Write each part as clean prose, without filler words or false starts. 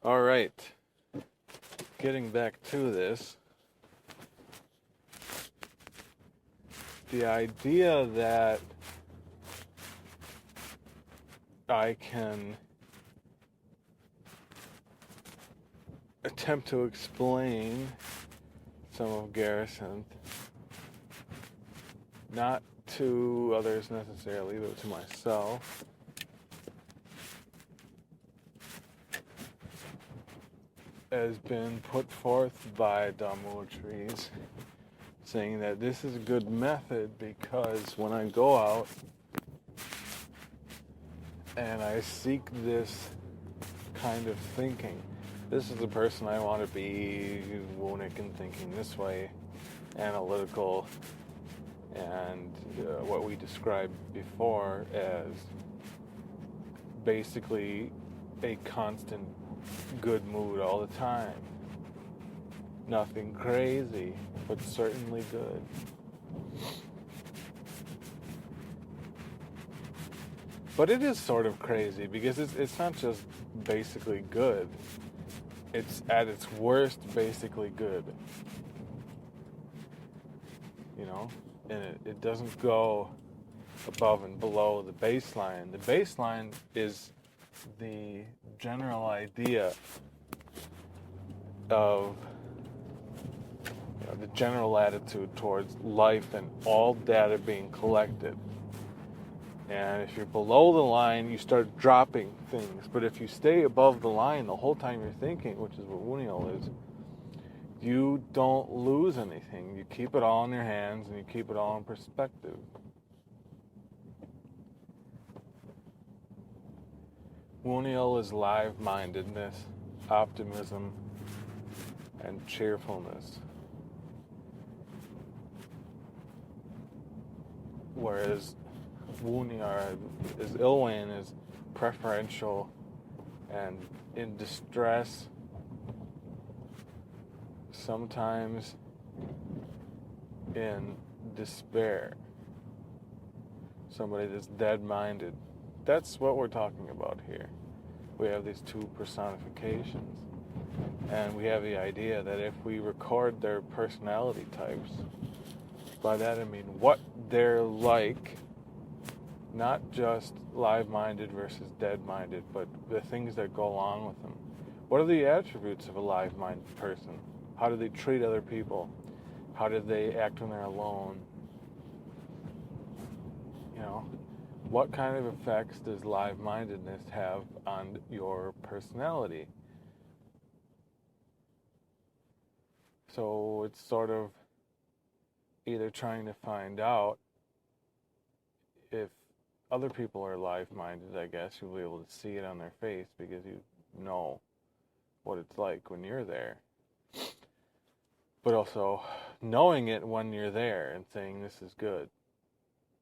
All right. Getting back to this, the idea that I can attempt to explain some of Garrison, not to others necessarily, but to myself, has been put forth by Ymadredis, saying that this is a good method because when I go out and I seek this kind of thinking, this is the person I want to be, Uunic and thinking this way, analytical, and what we described before as basically a constant good mood all the time. Nothing crazy, but certainly good. But it is sort of crazy because it's not just basically good. It's at its worst basically good. You know? And it doesn't go above and below the baseline. The baseline is the general idea of the general attitude towards life and all data being collected. And if you're below the line, you start dropping things. But if you stay above the line the whole time you're thinking, which is what Uunic is, you don't lose anything. You keep it all in your hands and you keep it all in perspective. Uunic is live-mindedness, optimism, and cheerfulness. Whereas Ilwain is preferential and in distress, sometimes in despair. Somebody that's dead-minded. That's what we're talking about here. We have these two personifications. And we have the idea that if we record their personality types, by that I mean what they're like, not just live-minded versus dead-minded, but the things that go along with them. What are the attributes of a live-minded person? How do they treat other people? How do they act when they're alone? You know, what kind of effects does live-mindedness have on your personality? So it's sort of either trying to find out if other people are live-minded, I guess. You'll be able to see it on their face because you know what it's like when you're there. But also knowing it when you're there and saying this is good.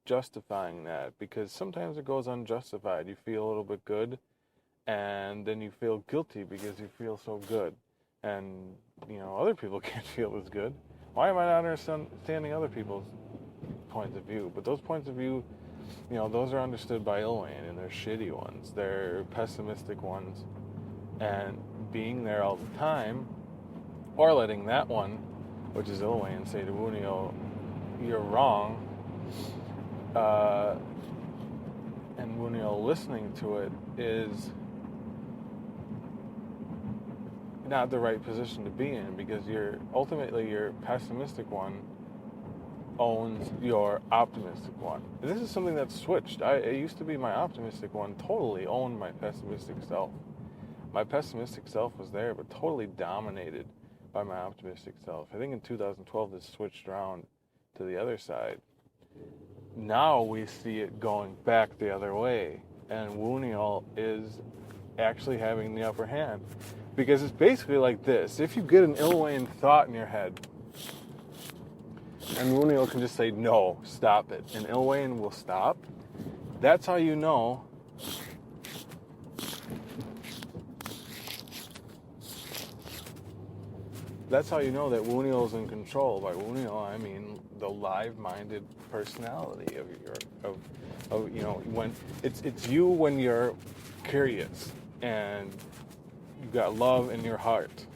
Justifying that, because sometimes it goes unjustified. You feel a little bit good and then you feel guilty because you feel so good. And, you know, other people can't feel as good. Why am I not understanding other people's points of view? But those points of view, you know, those are understood by Ilwain, and they're shitty ones. They're pessimistic ones. And being there all the time, or letting that one, which is Ilwain, say to Uunic, you're wrong, and Uunic listening to it is not the right position to be in, because ultimately your pessimistic one owns your optimistic one. And this is something that's switched. It used to be my optimistic one totally owned my pessimistic self. My pessimistic self was there, but totally dominated by my optimistic self. I think in 2012 this switched around to the other side. Now we see it going back the other way, and Uunic is actually having the upper hand. Because it's basically like this. If you get an Ilwain thought in your head, and Uunic can just say, no, stop it, and Ilwain will stop, that's how you know that Uunic is in control. By Uunic, I mean the live-minded personality of you know, when it's you when you're curious and got love in your heart,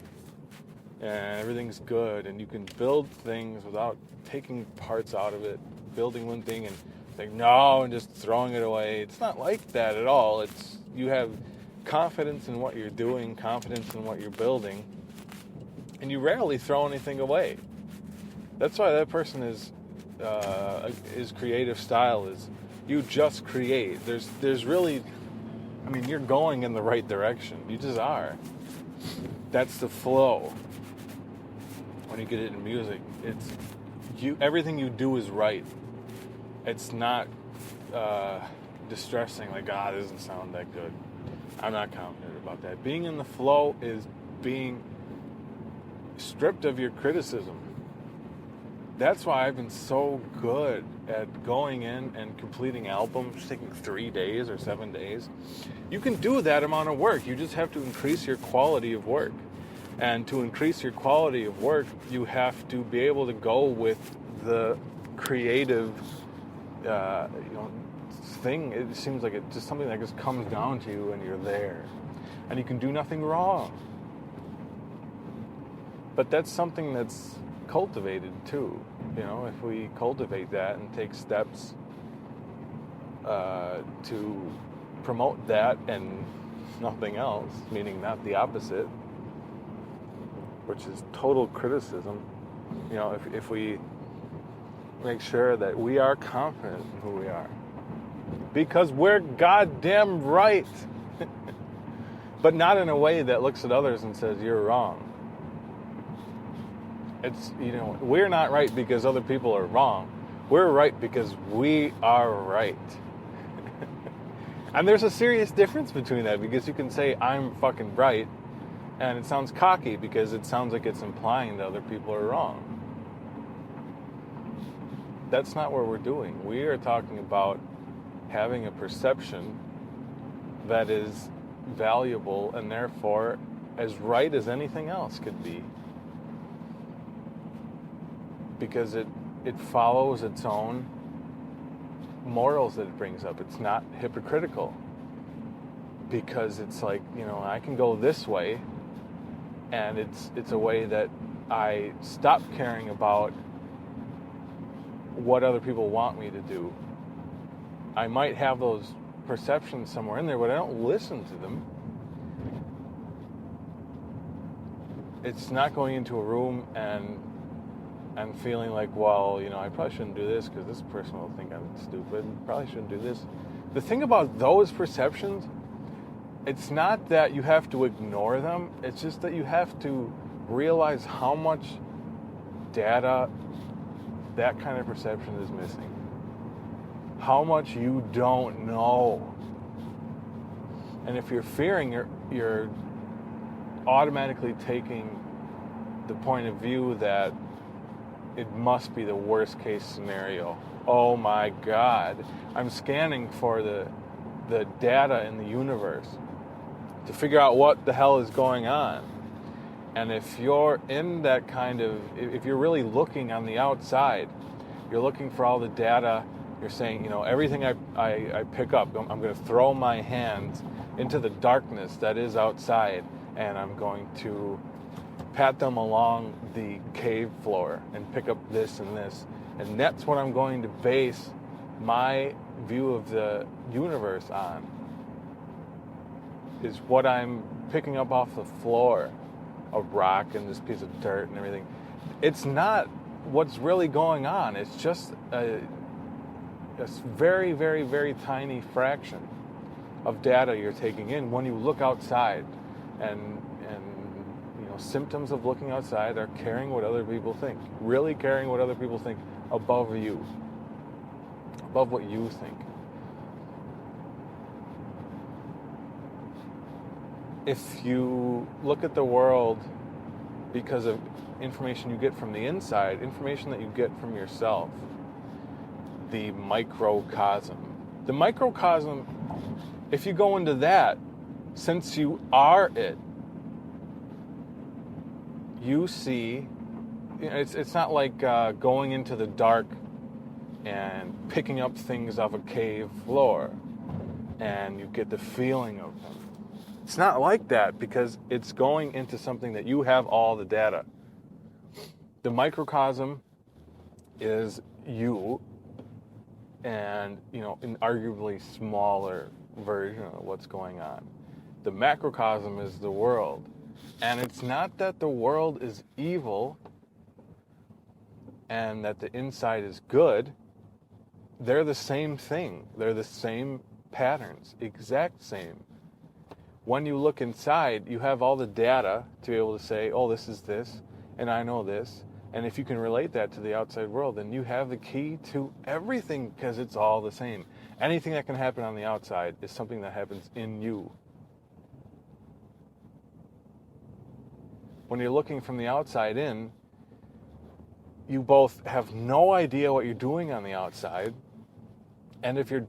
and everything's good, and you can build things without taking parts out of it, building one thing and saying no and just throwing it away. It's not like that at all. It's you have confidence in what you're doing, confidence in what you're building, and you rarely throw anything away. That's why that person is his creative style is you just create. There's really, I mean, you're going in the right direction. You just are. That's the flow. When you get it in music, it's everything you do is right. It's not distressing, like, this doesn't sound that good. I'm not confident about that. Being in the flow is being stripped of your criticism. That's why I've been so good at going in and completing albums, taking 3 days or 7 days. You can do that amount of work. You just have to increase your quality of work. And to increase your quality of work, you have to be able to go with the creative, thing. It seems like it's just something that just comes down to you and you're there. And you can do nothing wrong. But that's something that's cultivated too. If we cultivate that and take steps to promote that and nothing else, meaning not the opposite, which is total criticism. If we make sure that we are confident in who we are, because we're goddamn right, but not in a way that looks at others and says you're wrong. It's, we're not right because other people are wrong. We're right because we are right. And there's a serious difference between that, because you can say I'm fucking right, and it sounds cocky because it sounds like it's implying that other people are wrong. That's not what we're doing. We are talking about having a perception that is valuable and therefore as right as anything else could be. Because it follows its own morals that it brings up. It's not hypocritical. Because it's like, I can go this way, and it's a way that I stop caring about what other people want me to do. I might have those perceptions somewhere in there, but I don't listen to them. It's not going into a room and feeling like, well, I probably shouldn't do this because this person will think I'm stupid. Probably shouldn't do this. The thing about those perceptions, it's not that you have to ignore them. It's just that you have to realize how much data that kind of perception is missing. How much you don't know. And if you're fearing, you're automatically taking the point of view that it must be the worst case scenario. Oh my God. I'm scanning for the data in the universe to figure out what the hell is going on. And if you're in that kind of, if you're really looking on the outside, you're looking for all the data, you're saying, everything I pick up, I'm going to throw my hands into the darkness that is outside, and I'm going to pat them along the cave floor and pick up this and this. And that's what I'm going to base my view of the universe on, is what I'm picking up off the floor, a rock and this piece of dirt and everything. It's not what's really going on. It's just a very, very, very tiny fraction of data you're taking in when you look outside. And symptoms of looking outside are caring what other people think. Really caring what other people think above you. Above what you think. If you look at the world because of information you get from the inside, information that you get from yourself, the microcosm. The microcosm, if you go into that, since you are it, you see, it's not like going into the dark and picking up things off a cave floor and you get the feeling of them. It's not like that because it's going into something that you have all the data. The microcosm is you and, an arguably smaller version of what's going on. The macrocosm is the world. And it's not that the world is evil and that the inside is good. They're the same thing. They're the same patterns, exact same. When you look inside, you have all the data to be able to say, oh, this is this, and I know this. And if you can relate that to the outside world, then you have the key to everything because it's all the same. Anything that can happen on the outside is something that happens in you. When you're looking from the outside in, you both have no idea what you're doing on the outside, and if you're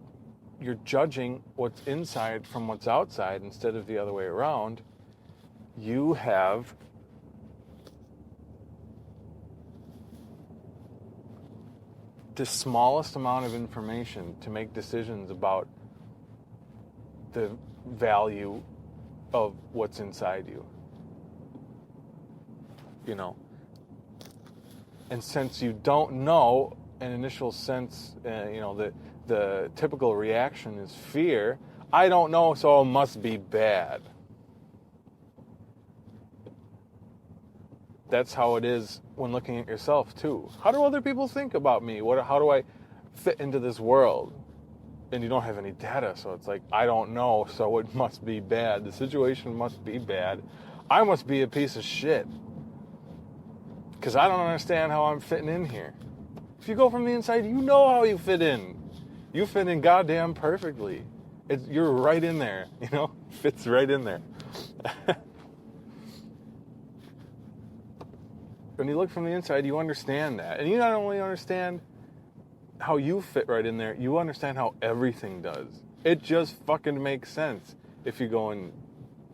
judging what's inside from what's outside instead of the other way around, you have the smallest amount of information to make decisions about the value of what's inside you. And since you don't know, an initial sense, the typical reaction is fear. I don't know, so it must be bad. That's how it is when looking at yourself, too. How do other people think about me? How do I fit into this world? And you don't have any data, so it's like, I don't know, so it must be bad. The situation must be bad. I must be a piece of shit. Because I don't understand how I'm fitting in here. If you go from the inside, you know how you fit in. You fit in goddamn perfectly. You're right in there, fits right in there. When you look from the inside, you understand that. And you not only understand how you fit right in there, you understand how everything does. It just fucking makes sense if you go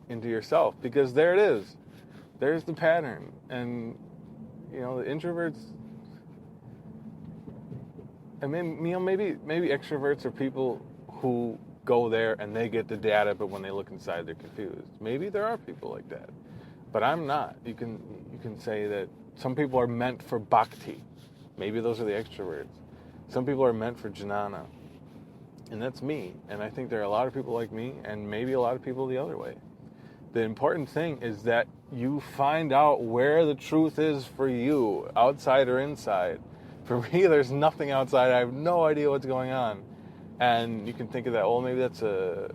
into yourself. Because there it is. There's the pattern. And, the introverts... And maybe extroverts are people who go there and they get the data, but when they look inside, they're confused. Maybe there are people like that, but I'm not. You can say that some people are meant for bhakti. Maybe those are the extroverts. Some people are meant for jnana, and that's me. And I think there are a lot of people like me, and maybe a lot of people the other way. The important thing is that you find out where the truth is for you, outside or inside. For me, there's nothing outside. I have no idea what's going on. And you can think of that, well, maybe that's a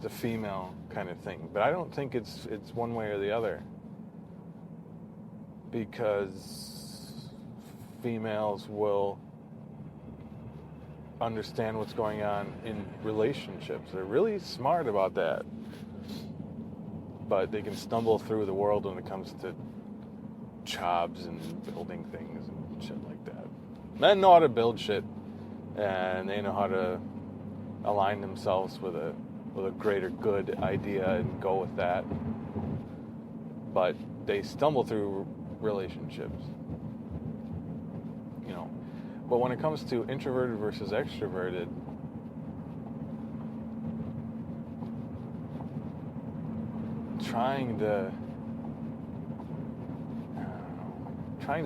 female kind of thing. But I don't think it's one way or the other. Because females will understand what's going on in relationships. They're really smart about that. But they can stumble through the world when it comes to jobs and building things and shit like that. Men know how to build shit, and they know how to align themselves with a greater good idea and go with that. But they stumble through relationships. But when it comes to introverted versus extroverted, trying to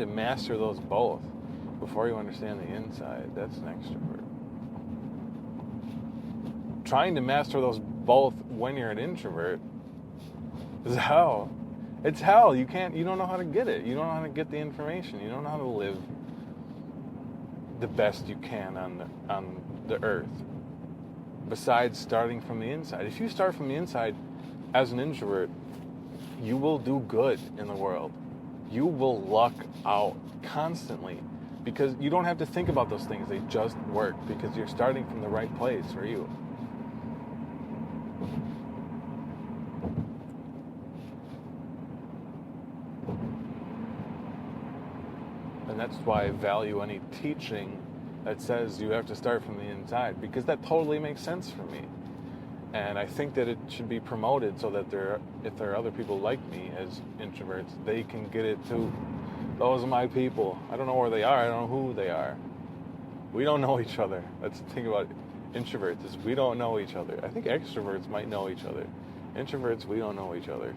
master those both before you understand the inside, that's an extrovert. Trying to master those both when you're an introvert is hell. It's hell. You don't know how to get it. You don't know how to get the information. You don't know how to live the best you can on the earth. Besides starting from the inside. If you start from the inside as an introvert, you will do good in the world. You will luck out constantly because you don't have to think about those things. They just work because you're starting from the right place for you. And that's why I value any teaching that says you have to start from the inside, because that totally makes sense for me. And I think that it should be promoted so that if there are other people like me as introverts, they can get it too. Those are my people. I don't know where they are. I don't know who they are. We don't know each other. That's the thing about introverts is we don't know each other. I think extroverts might know each other. Introverts, we don't know each other.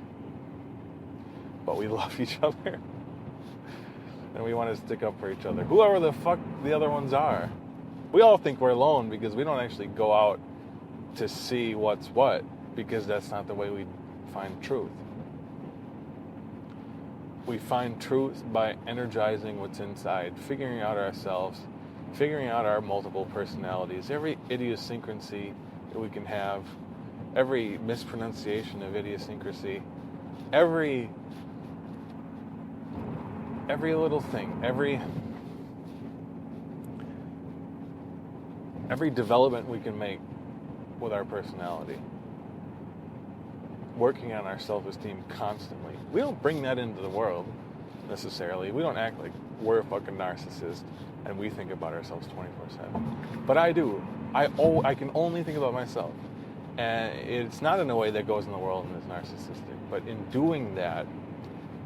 But we love each other. And we want to stick up for each other. Whoever the fuck the other ones are. We all think we're alone because we don't actually go out to see what's what, because that's not the way we find truth. We find truth by energizing what's inside, figuring out ourselves, figuring out our multiple personalities, every idiosyncrasy that we can have, every mispronunciation of idiosyncrasy, every little thing, every development we can make with our personality. Working on our self-esteem constantly. We don't bring that into the world, necessarily. We don't act like we're a fucking narcissist and we think about ourselves 24/7. But I do. I can only think about myself. And it's not in a way that goes in the world and is narcissistic. But in doing that,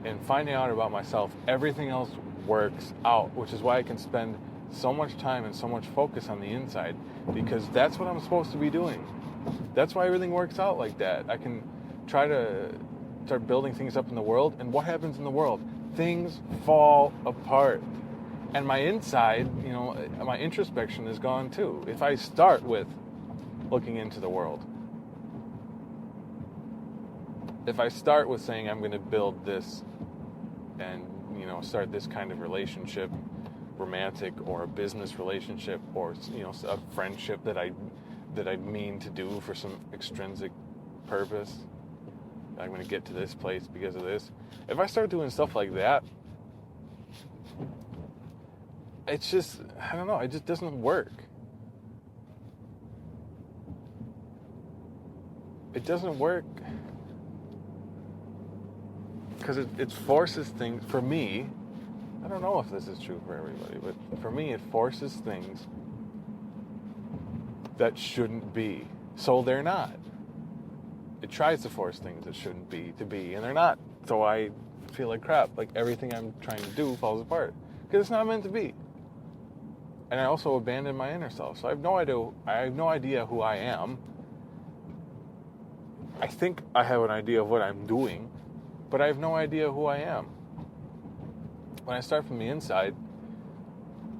and finding out about myself, everything else works out, which is why I can spend so much time and so much focus on the inside, because that's what I'm supposed to be doing. That's why everything works out like that. I can try to start building things up in the world, and what happens in the world? Things fall apart. And my inside, my introspection is gone too. If I start with looking into the world, if I start with saying I'm going to build this and, start this kind of relationship, romantic or a business relationship, or, a friendship that I mean to do for some extrinsic purpose, I'm going to get to this place because of this. If I start doing stuff like that, it's just, I don't know, it just doesn't work. It doesn't work because it forces things, for me, I don't know if this is true for everybody, but for me it forces things that shouldn't be, so they're not. It tries to force things that shouldn't be to be, and they're not. So I feel like crap. Like everything I'm trying to do falls apart because it's not meant to be. And I also abandon my inner self. So I have no idea who I am. I think I have an idea of what I'm doing, but I have no idea who I am. When I start from the inside,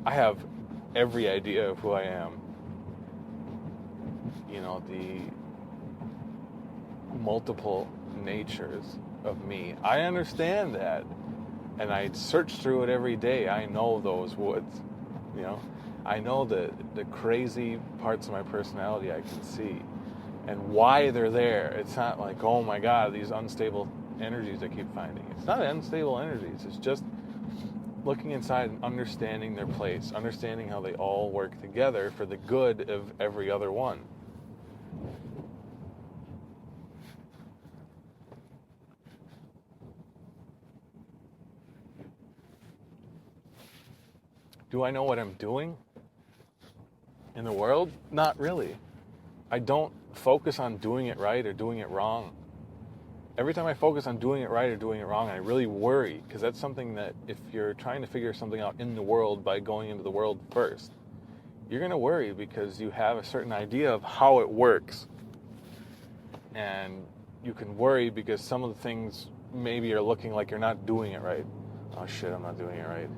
I have every idea of who I am. The multiple natures of me. I understand that, and I search through it every day. I know those woods, I know the crazy parts of my personality I can see and why they're there. It's not like, oh my God, these unstable energies I keep finding. It's not unstable energies. It's just looking inside and understanding their place, understanding how they all work together for the good of every other one. Do I know what I'm doing in the world? Not really. I don't focus on doing it right or doing it wrong. Every time I focus on doing it right or doing it wrong, I really worry, because that's something that if you're trying to figure something out in the world by going into the world first, you're going to worry because you have a certain idea of how it works. And you can worry because some of the things maybe are looking like you're not doing it right. Oh shit, I'm not doing it right.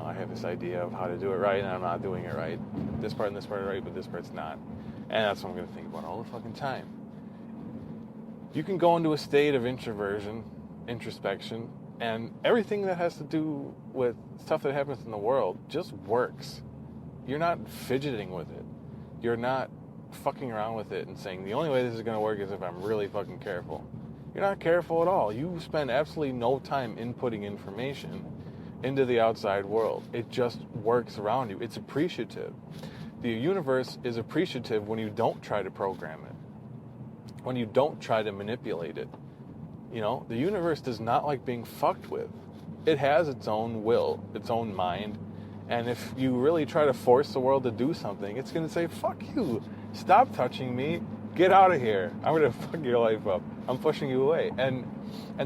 I have this idea of how to do it right, and I'm not doing it right. This part and this part are right, but this part's not. And that's what I'm going to think about all the fucking time. You can go into a state of introspection, and everything that has to do with stuff that happens in the world just works. You're not fidgeting with it. You're not fucking around with it and saying, the only way this is going to work is if I'm really fucking careful. You're not careful at all. You spend absolutely no time inputting information into the outside world. It just works around you. It's appreciative. The universe is appreciative when you don't try to program it, when you don't try to manipulate it. The universe does not like being fucked with. It has its own will, its own mind, and if you really try to force the world to do something, it's going to say, fuck you, stop touching me, get out of here, I'm going to fuck your life up, I'm pushing you away. And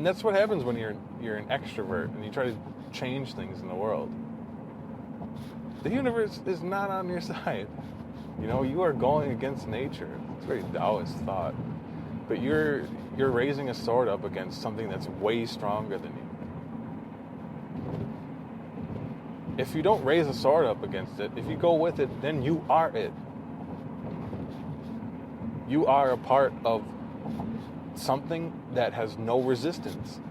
that's what happens when you're an extrovert and you try to change things in the world. The universe is not on your side. You know, you are going against nature. It's a very Taoist thought. But you're raising a sword up against something that's way stronger than you. If you don't raise a sword up against it, if you go with it, then you are it. You are a part of something that has no resistance.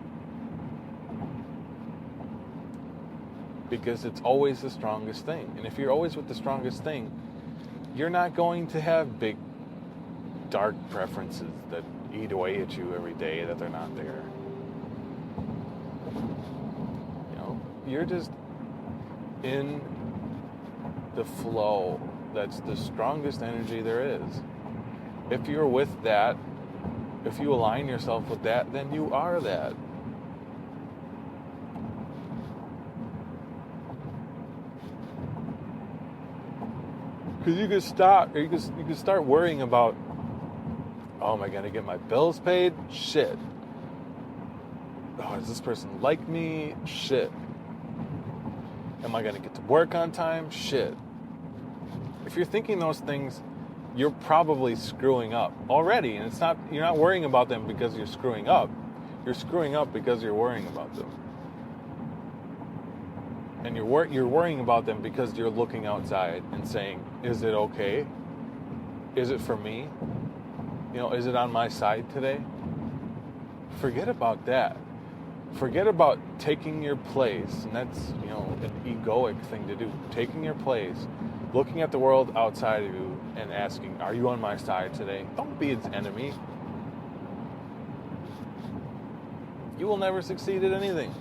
Because it's always the strongest thing. And if you're always with the strongest thing, you're not going to have big, dark preferences that eat away at you every day that they're not there. You know, you're just in the flow. That's the strongest energy there is. If you're with that, if you align yourself with that, then you are that. Because you can start worrying about, oh, am I going to get my bills paid? Shit. Oh, does this person like me? Shit. Am I going to get to work on time? Shit. If you're thinking those things, you're probably screwing up already. And you're not worrying about them because you're screwing up. You're screwing up because you're worrying about them. And you're worrying about them because you're looking outside and saying, is it okay? Is it for me? You know, is it on my side today? Forget about that. Forget about taking your place. And that's, you know, an egoic thing to do. Taking your place, looking at the world outside of you and asking, are you on my side today? Don't be its enemy. You will never succeed at anything.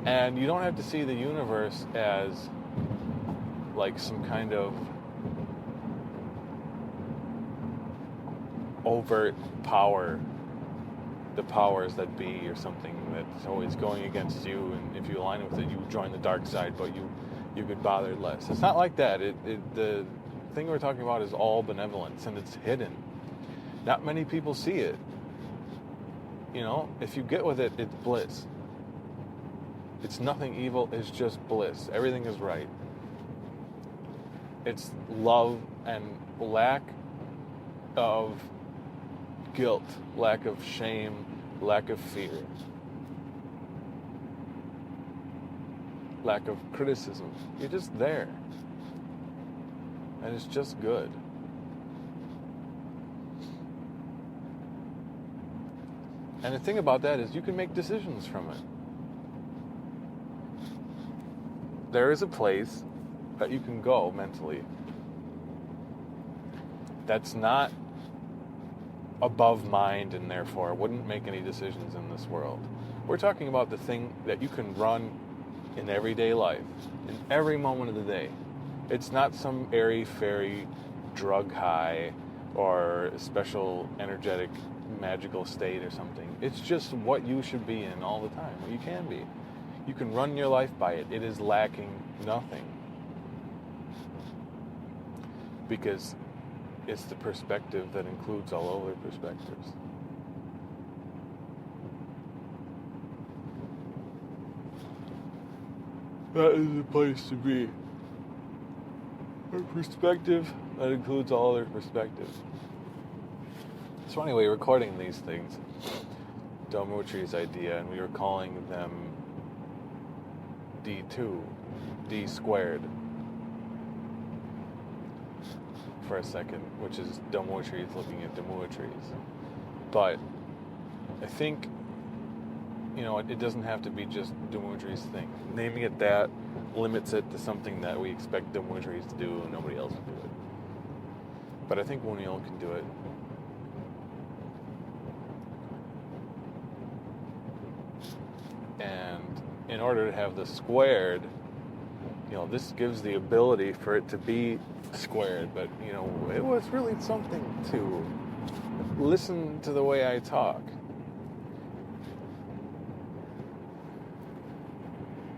And you don't have to see the universe as like some kind of overt power, the powers that be, or something that's always going against you, and if you align with it, you join the dark side, but you get bothered less. It's not like that. The thing we're talking about is all benevolence, and it's hidden. Not many people see it. You know, if you get with it, it's bliss. It's nothing evil, it's just bliss. Everything is right. It's love and lack of guilt, lack of shame, lack of fear, lack of criticism. You're just there. And it's just good. And the thing about that is you can make decisions from it. There is a place that you can go mentally that's not above mind and therefore wouldn't make any decisions in this world. We're talking about the thing that you can run in everyday life, in every moment of the day. It's not some airy-fairy drug high or a special energetic magical state or something. It's just what you should be in all the time, what you can be. You can run your life by it. It is lacking nothing. Because it's the perspective that includes all other perspectives. That is the place to be. A perspective that includes all other perspectives. So anyway, recording these things, Daṇḍin's idea, and we were calling them D2, D squared, for a second, which is Daṇḍin looking at Ymadredis. But I think, you know, it doesn't have to be just Ymadredis' thing. Naming it that limits it to something that we expect Ymadredis to do and nobody else will do it. But I think Uunic can do it. And in order to have the squared, you know, this gives the ability for it to be squared, but, you know, it was really something to listen to the way I talk.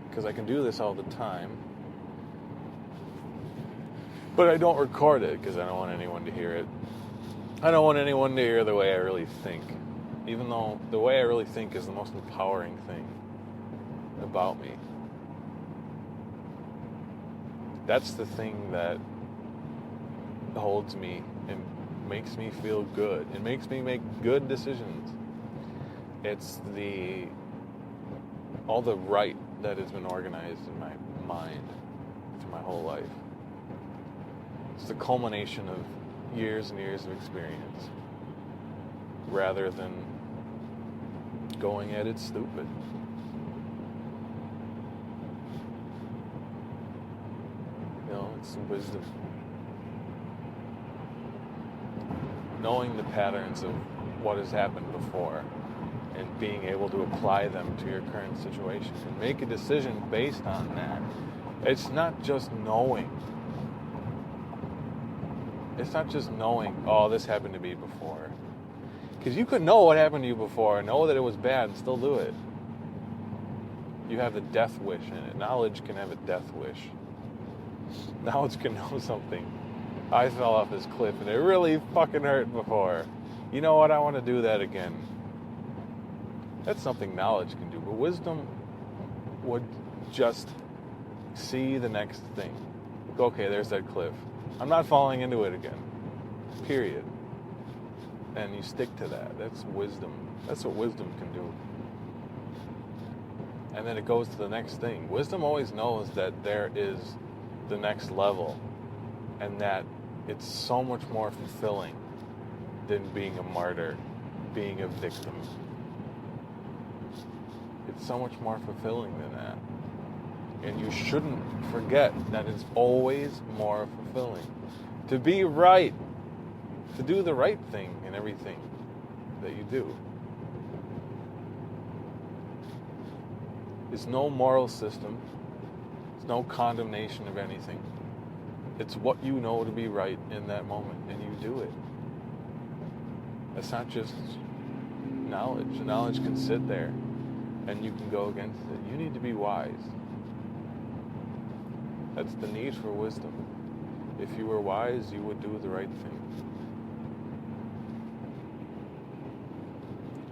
Because I can do this all the time. But I don't record it because I don't want anyone to hear it. I don't want anyone to hear the way I really think. Even though the way I really think is the most empowering thing about me. That's the thing that holds me and makes me feel good. It makes me make good decisions. It's all the right that has been organized in my mind through my whole life. It's the culmination of years and years of experience, rather than going at it stupid. It's wisdom. Knowing the patterns of what has happened before and being able to apply them to your current situation and make a decision based on that. It's not just knowing. It's not just knowing, oh, this happened to me before. Because you could know what happened to you before, know that it was bad, and still do it. You have the death wish in it. Knowledge can have a death wish. Knowledge can know something. I fell off this cliff and it really fucking hurt before. You know what? I want to do that again. That's something knowledge can do. But wisdom would just see the next thing. Okay, there's that cliff. I'm not falling into it again. Period. And you stick to that. That's wisdom. That's what wisdom can do. And then it goes to the next thing. Wisdom always knows that there is the next level, and that it's so much more fulfilling than being a martyr, being a victim. It's so much more fulfilling than that. And you shouldn't forget that it's always more fulfilling. To be right, to do the right thing in everything that you do. There's no moral system. There's no condemnation of anything. It's what you know to be right in that moment, and you do it. That's not just knowledge. Knowledge can sit there, and you can go against it. You need to be wise. That's the need for wisdom. If you were wise, you would do the right thing.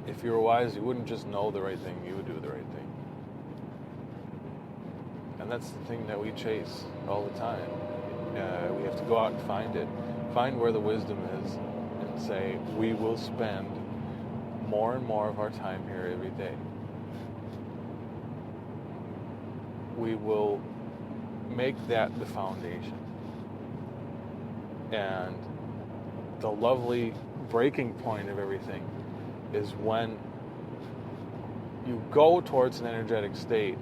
If you were wise, you wouldn't just know the right thing, you would do the right thing. And that's the thing that we chase all the time. We have to go out and find it. Find where the wisdom is and say, we will spend more and more of our time here every day. We will make that the foundation. And the lovely breaking point of everything is when you go towards an energetic state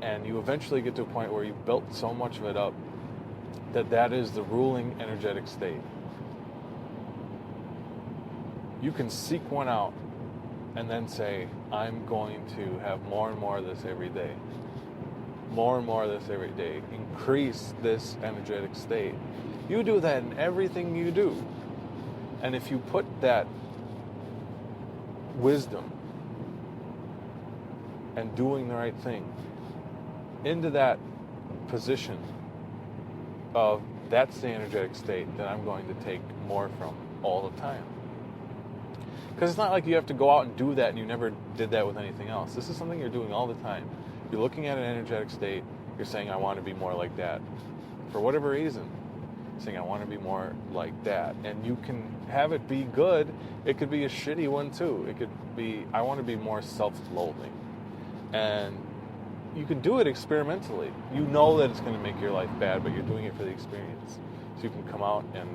and you eventually get to a point where you've built so much of it up that is the ruling energetic state. You can seek one out and then say, I'm going to have more and more of this every day. More and more of this every day. Increase this energetic state. You do that in everything you do. And if you put that wisdom and doing the right thing into that position of that's the energetic state that I'm going to take more from all the time. Because it's not like you have to go out and do that and you never did that with anything else. This is something you're doing all the time. You're looking at an energetic state, you're saying, I want to be more like that. For whatever reason, saying, I want to be more like that. And you can have it be good. It could be a shitty one too. It could be, I want to be more self-loathing. And you can do it experimentally. You know that it's going to make your life bad, but you're doing it for the experience. So you can come out and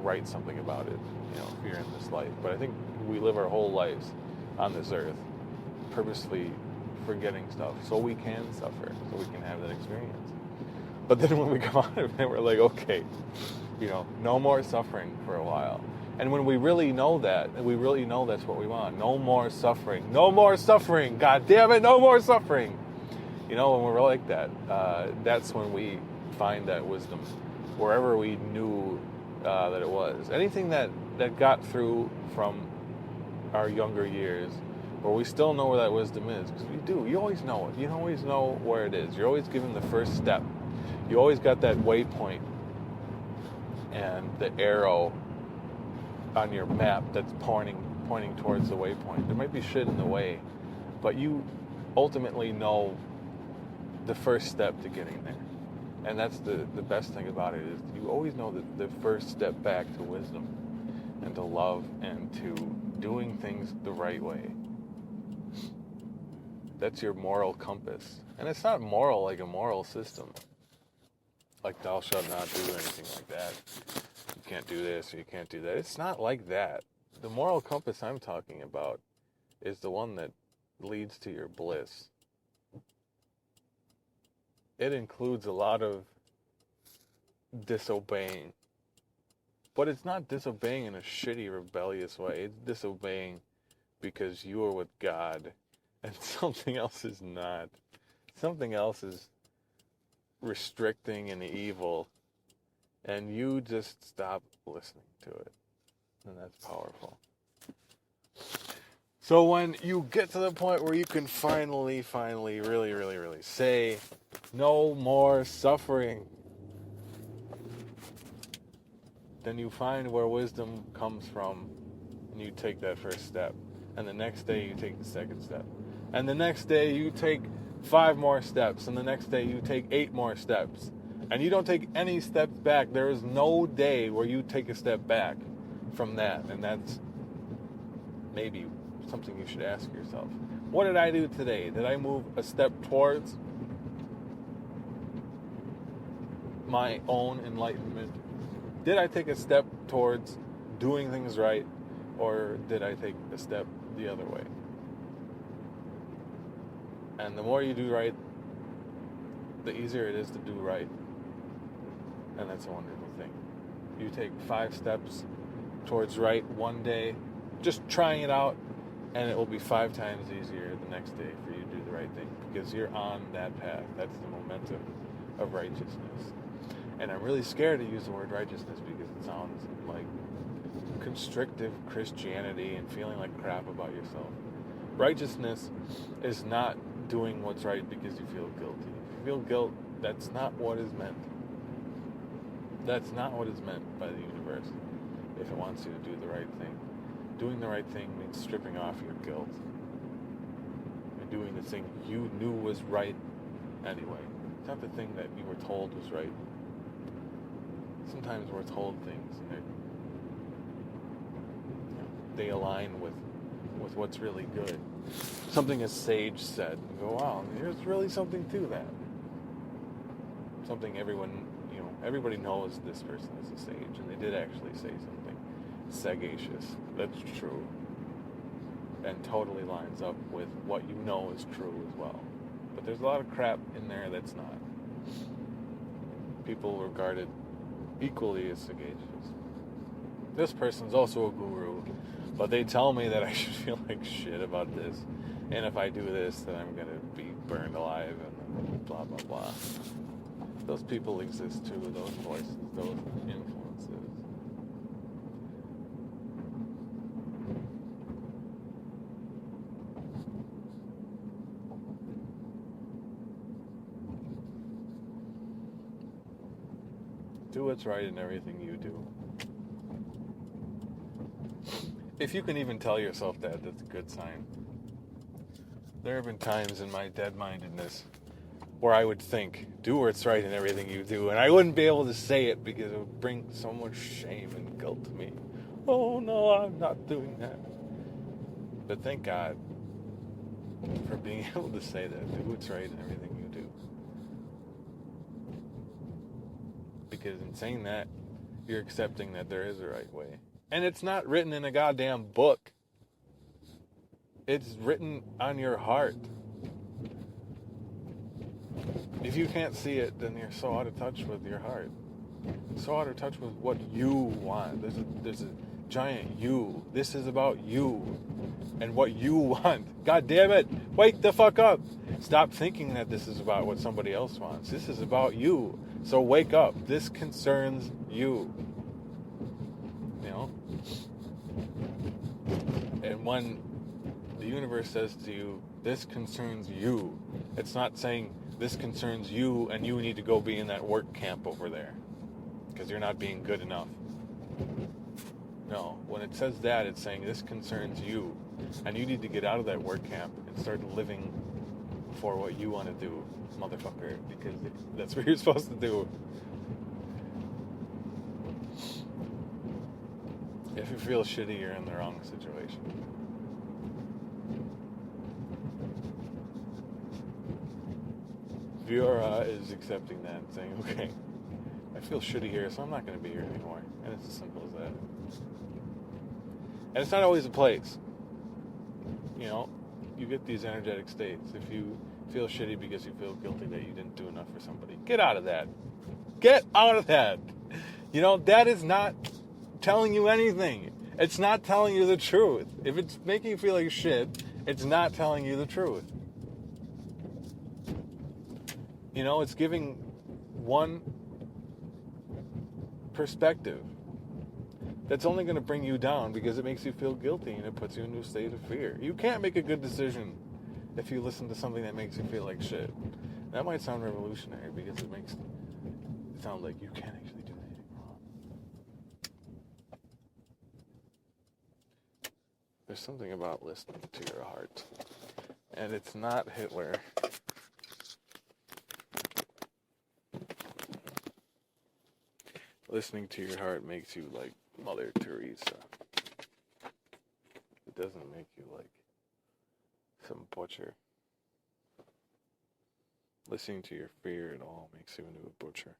write something about it, if you're in this life. But I think we live our whole lives on this earth purposely forgetting stuff so we can suffer, so we can have that experience. But then when we come out of it, we're like, okay, no more suffering for a while. And when we really know that, and we really know that's what we want, no more suffering, God damn it, no more suffering. When we're like that, that's when we find that wisdom, wherever we knew that it was. Anything that got through from our younger years, where we still know where that wisdom is, because we do. You always know it. You always know where it is. You're always given the first step. You always got that waypoint and the arrow on your map that's pointing towards the waypoint. There might be shit in the way, but you ultimately know the first step to getting there. And that's the best thing about it, is you always know that the first step back to wisdom and to love and to doing things the right way. That's your moral compass. And it's not moral like a moral system. Like thou shalt not do anything like that. You can't do this or you can't do that. It's not like that. The moral compass I'm talking about is the one that leads to your bliss. It includes a lot of disobeying. But it's not disobeying in a shitty, rebellious way. It's disobeying because you are with God and something else is not. Something else is restricting and evil, and you just stop listening to it. And that's powerful. So when you get to the point where you can finally, really say, no more suffering, then you find where wisdom comes from, and you take that first step. And the next day you take the second step. And the next day you take 5 more steps. And the next day you take 8 more steps. And you don't take any steps back. There is no day where you take a step back from that. And that's maybe something you should ask yourself. What did I do today? Did I move a step towards my own enlightenment? Did I take a step towards doing things right? Or did I take a step the other way? And the more you do right, the easier it is to do right. And that's a wonderful thing. You take 5 steps towards right one day, just trying it out, and it will be 5 times easier the next day for you to do the right thing, because you're on that path. That's the momentum of righteousness. And I'm really scared to use the word righteousness because it sounds like constrictive Christianity and feeling like crap about yourself. Righteousness is not doing what's right because you feel guilty. If you feel guilt, that's not what is meant. That's not what is meant by the universe if it wants you to do the right thing. Doing the right thing means stripping off your guilt and doing the thing you knew was right anyway. It's not the thing that you were told was right. Sometimes we're told things and they align with what's really good. Something a sage said. You go, wow, there's really something to that. Something everybody knows this person is a sage, and they did actually say something sagacious. That's true. And totally lines up with what you know is true as well. But there's a lot of crap in there that's not. People regarded equally as sagacious. This person's also a guru, but they tell me that I should feel like shit about this, and if I do this, then I'm gonna be burned alive, and blah blah blah. Those people exist too, those voices, those influences. Do what's right in everything you do. If you can even tell yourself that, that's a good sign. There have been times in my dead-mindedness where I would think, do what's right in everything you do, and I wouldn't be able to say it because it would bring so much shame and guilt to me. Oh no, I'm not doing that. But thank God for being able to say that. Do what's right in everything you do. Because in saying that, you're accepting that there is a right way. And it's not written in a goddamn book. It's written on your heart. If you can't see it, then you're so out of touch with your heart. So out of touch with what you want. There's a giant you. This is about you and what you want. God damn it. Wake the fuck up. Stop thinking that this is about what somebody else wants. This is about you. So wake up. This concerns you. You know? And when the universe says to you, this concerns you, it's not saying this concerns you and you need to go be in that work camp over there because you're not being good enough. No, when it says that, it's saying this concerns you and you need to get out of that work camp and start living for what you want to do, motherfucker, because that's what you're supposed to do. If you feel shitty, you're in the wrong situation. Viora is accepting that and saying, okay, I feel shitty here, so I'm not going to be here anymore. And it's as simple as that. And it's not always a place. You know, you get these energetic states. If you feel shitty because you feel guilty that you didn't do enough for somebody, get out of that. Get out of that. You know, that is not telling you anything. It's not telling you the truth. If it's making you feel like shit, it's not telling you the truth. You know, it's giving one perspective that's only going to bring you down because it makes you feel guilty and it puts you into a state of fear. You can't make a good decision if you listen to something that makes you feel like shit. That might sound revolutionary because it makes it sound like you can't actually do anything wrong. There's something about listening to your heart. And it's not Hitler. Listening to your heart makes you like Mother Teresa. It doesn't make you like some butcher. Listening to your fear at all makes you into a butcher.